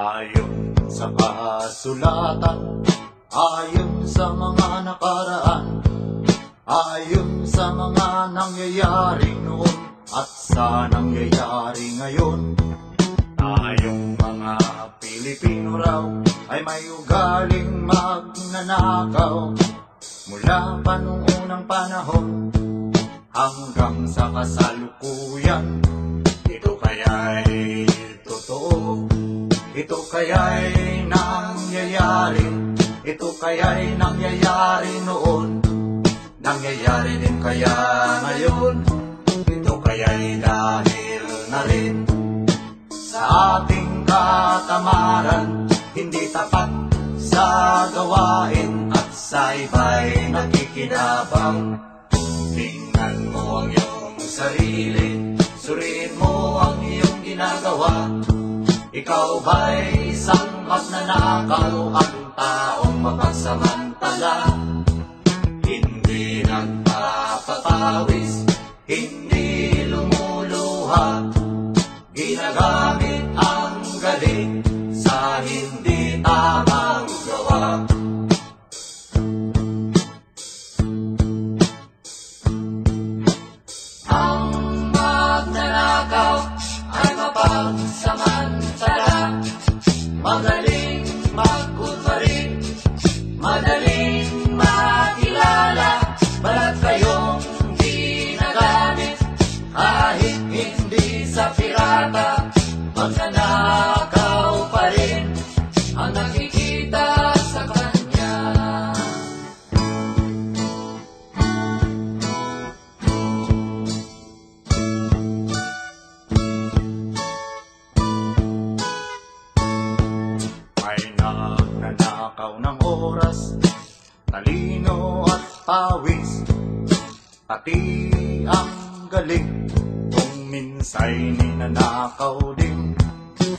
Ayon sa kasulatan, ayon sa mga nakaraan, ayon sa mga nangyayari noon at sa nangyayari ngayon, tayong mga Pilipino raw ay may ugaling magnanakaw mula pa nung unang panahon hanggang sa kasalukuyan. Ito kaya'y totoo, ito kaya'y nangyayari, ito kaya'y nangyayari noon, nangyayari din kaya ngayon. Ito kaya'y dahil na rin sa ating katamaran, hindi tapat sa gawain at sa iba'y nakikinabang. Tingnan mo ang iyong sarili, suriin mo ang iyong ginagawa. Ikaw ba'y isang magnanakaw, ang taong mapagsamantala? Hindi nagpapapawis, hindi lumuluha, ginagamit ang galing sa hindi tamang gawa. Ang magnanakaw ay mapagsamantala, magaling magkunwari, madaling makilala, balat kayong ginagamit kahit hindi sa pirata. Magnanakaw pa rin ang nakikita sa kanya. May nagnanakaw ng oras, talino at pawis, pati ang galing, kung minsa'y ninanakaw din.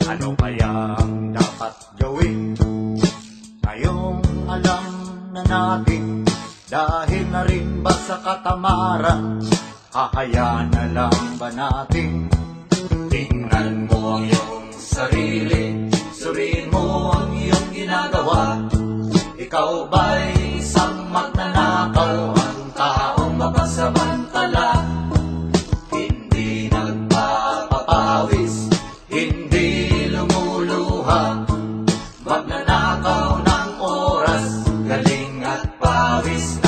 Ano kaya ang dapat gawin? Ngayong alam na natin, dahil na rin ba sa katamaran, hahayaan na lang ba natin? Tingnan mo ang iyong sarili, suriin mo ang iyong ginagawa. Ikaw ba'y isang magnanakaw, ang taong mapagsamantala? Hindi nagpapapawis, hindi lumuluha, magnanakaw ng oras, galing at pawis.